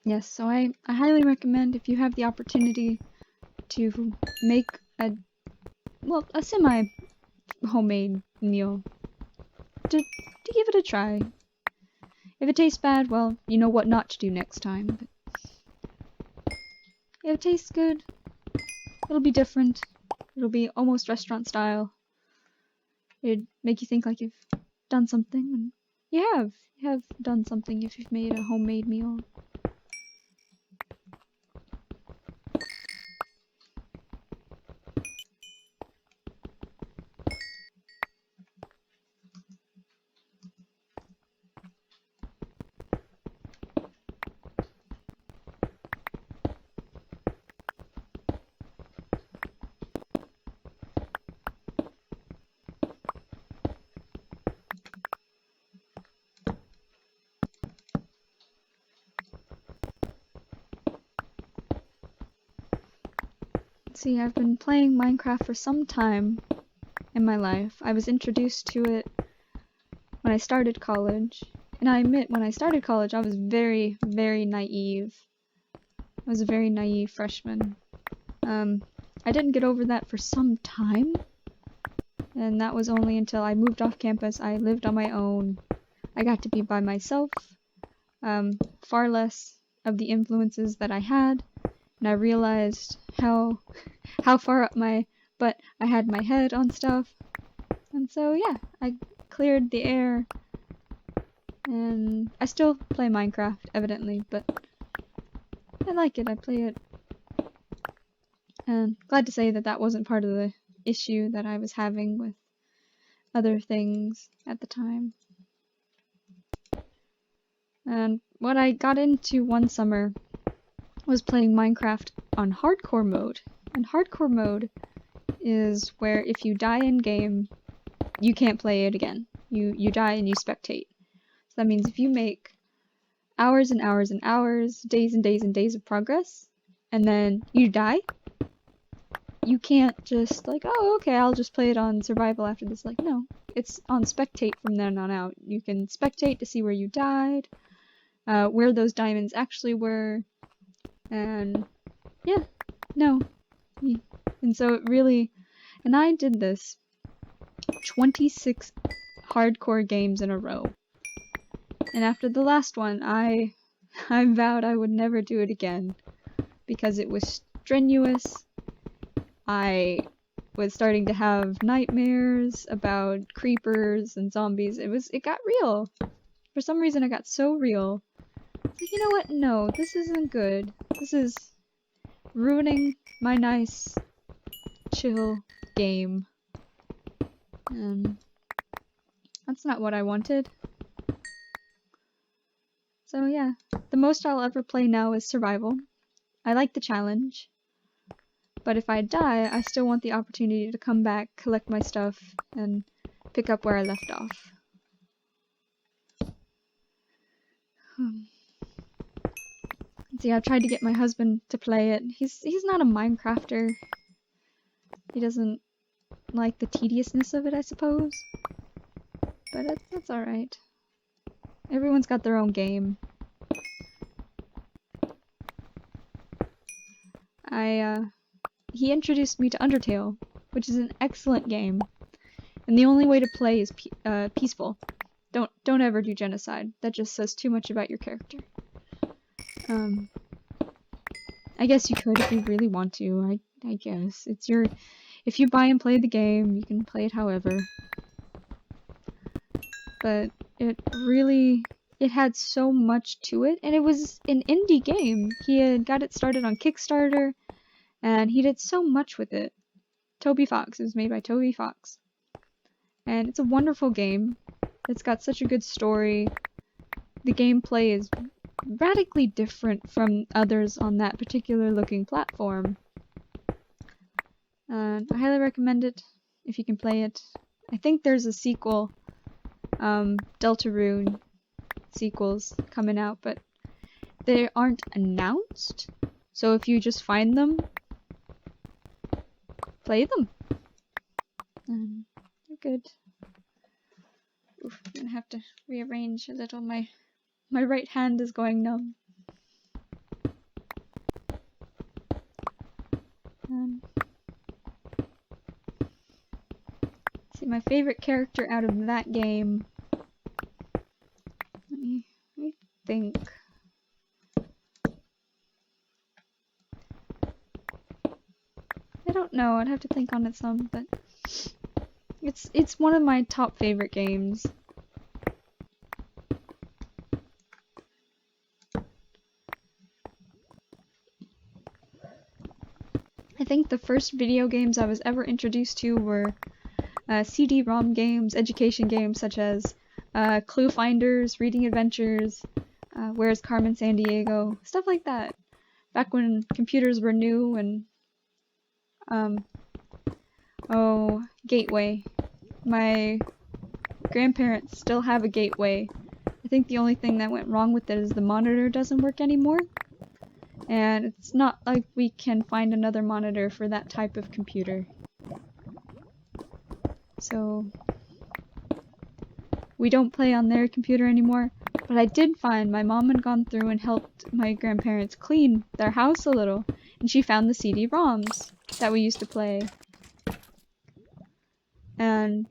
Yes, so I highly recommend if you have the opportunity to make a semi homemade meal to give it a try. If it tastes bad, well, you know what not to do next time. But if it tastes good, it'll be different. It'll be almost restaurant style. It'd make you think like you've done something, and you have done something if you've made a homemade meal. See, I've been playing Minecraft for some time in my life. I was introduced to it when I started college. And I admit, when I started college, I was very, very naive. I was a very naive freshman. I didn't get over that for some time. And that was only until I moved off campus. I lived on my own. I got to be by myself. Far less of the influences that I had. And I realized how far up my butt I had my head on stuff. And so yeah, I cleared the air. And I still play Minecraft, evidently, but I like it. I play it. And glad to say that that wasn't part of the issue that I was having with other things at the time. And what I got into one summer was playing Minecraft on hardcore mode. And hardcore mode is where if you die in game, you can't play it again. You die and you spectate. So that means if you make hours and hours and hours, days and days and days of progress, and then you die, you can't just like, oh, okay, I'll just play it on survival after this. Like, no, it's on spectate from then on out. You can spectate to see where you died, where those diamonds actually were, and yeah, no. And so it really, and I did this 26 hardcore games in a row. And after the last one, I vowed I would never do it again because it was strenuous. I was starting to have nightmares about creepers and zombies. It got real. For some reason it got so real. It's like, you know what? No, this isn't good. This is ruining my nice, chill game. And that's not what I wanted. So yeah, the most I'll ever play now is survival. I like the challenge. But if I die, I still want the opportunity to come back, collect my stuff, and pick up where I left off. See, I've tried to get my husband to play it. He's not a Minecrafter. He doesn't like the tediousness of it, I suppose. But that's alright. Everyone's got their own game. He introduced me to Undertale, which is an excellent game. And the only way to play is peaceful. Don't ever do genocide. That just says too much about your character. I guess you could if you really want to. I guess it's your. If you buy and play the game, you can play it however. But it had so much to it, and it was an indie game. He had got it started on Kickstarter, and he did so much with it. Toby Fox. It was made by Toby Fox. And it's a wonderful game. It's got such a good story. The gameplay is radically different from others on that particular looking platform. And I highly recommend it if you can play it. I think there's a sequel, Deltarune sequels coming out, but they aren't announced. So if you just find them, play them. They're good. Oof, I'm gonna have to rearrange a little. My right hand is going numb. And see, my favorite character out of that game. Let me think. I don't know. I'd have to think on it some, but it's one of my top favorite games. I think the first video games I was ever introduced to were CD-ROM games, education games such as Clue Finders, Reading Adventures, Where's Carmen Sandiego, stuff like that. Back when computers were new and oh, Gateway. My grandparents still have a Gateway. I think the only thing that went wrong with it is the monitor doesn't work anymore. And it's not like we can find another monitor for that type of computer. So we don't play on their computer anymore. But I did find my mom had gone through and helped my grandparents clean their house a little. And she found the CD-ROMs that we used to play. And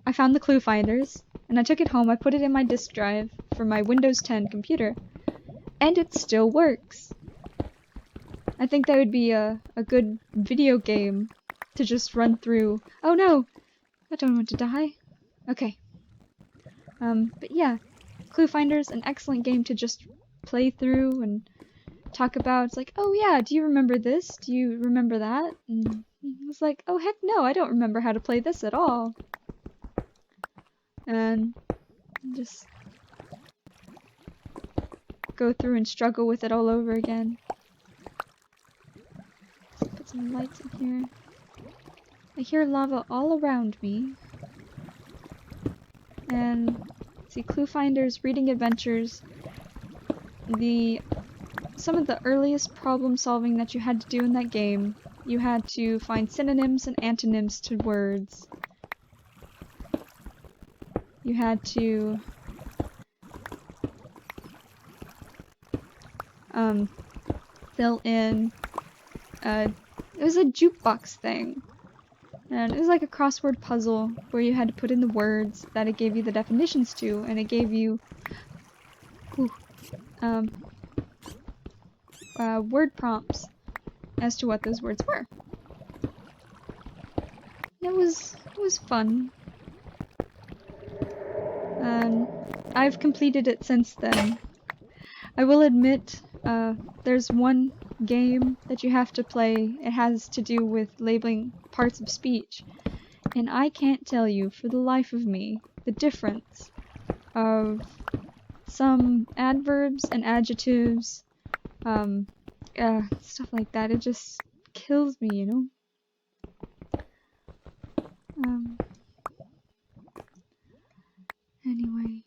I found the Clue Finders. And I took it home. I put it in my disk drive for my Windows 10 computer. And it still works. I think that would be a good video game to just run through. Oh no! I don't want to die. Okay. But yeah, Clue Finder's an excellent game to just play through and talk about. It's like, oh yeah, do you remember this? Do you remember that? And it's like, oh heck no, I don't remember how to play this at all. And just go through and struggle with it all over again. Let's put some lights in here. I hear lava all around me. And see, Clue Finders, Reading Adventures, some of the earliest problem solving that you had to do in that game, you had to find synonyms and antonyms to words. You had to fill in it was a jukebox thing. And it was like a crossword puzzle where you had to put in the words that it gave you the definitions to, and it gave you word prompts as to what those words were. It was fun. I've completed it since then. I will admit, there's one game that you have to play. It has to do with labeling parts of speech. And I can't tell you, for the life of me, the difference of some adverbs and adjectives, stuff like that. It just kills me, you know? Anyway.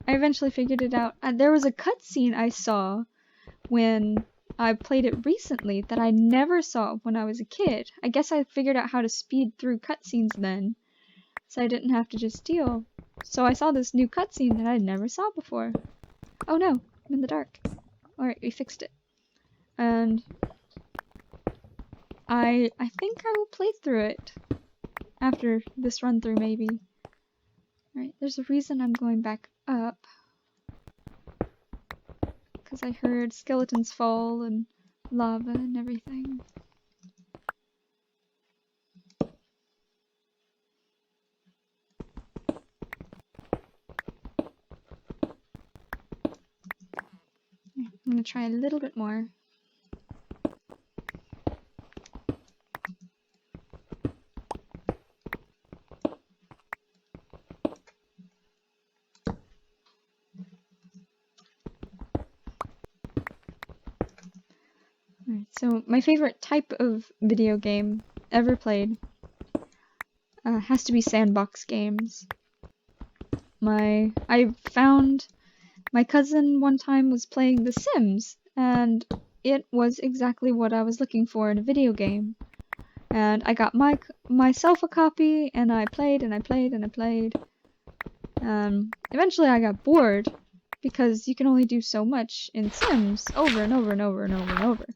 I eventually figured it out. There was a cutscene I saw when I played it recently that I never saw when I was a kid. I guess I figured out how to speed through cutscenes then, so I didn't have to just steal. So I saw this new cutscene that I never saw before. Oh no, I'm in the dark. Alright, we fixed it. And I think I will play through it after this run through maybe. Alright, there's a reason I'm going back up. Because I heard skeletons fall and lava and everything. I'm gonna try a little bit more. So my favorite type of video game ever played has to be sandbox games. I found my cousin one time was playing The Sims, and it was exactly what I was looking for in a video game. And I got myself a copy, and I played and I played and I played. Eventually I got bored because you can only do so much in Sims over and over and over and over and over.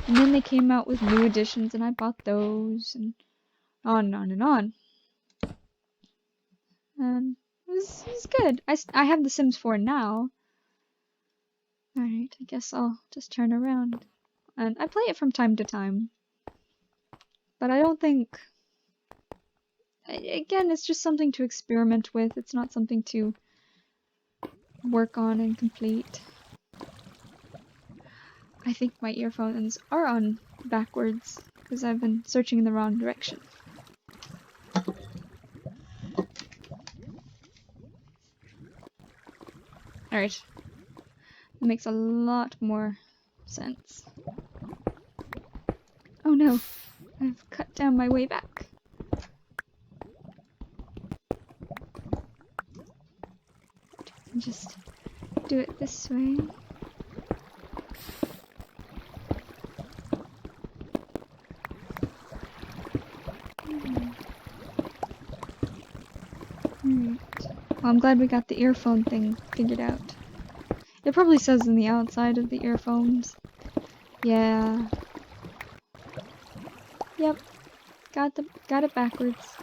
And then they came out with new editions and I bought those, and on and on and on. And it was good. I have The Sims 4 now. Alright, I guess I'll just turn around. And I play it from time to time. But I don't think... Again, it's just something to experiment with. It's not something to work on and complete. I think my earphones are on backwards because I've been searching in the wrong direction. Alright. That makes a lot more sense. Oh no, I've cut down my way back. Just do it this way. Alright. Well, I'm glad we got the earphone thing figured out. It probably says in the outside of the earphones. Yeah. Yep. Got it backwards.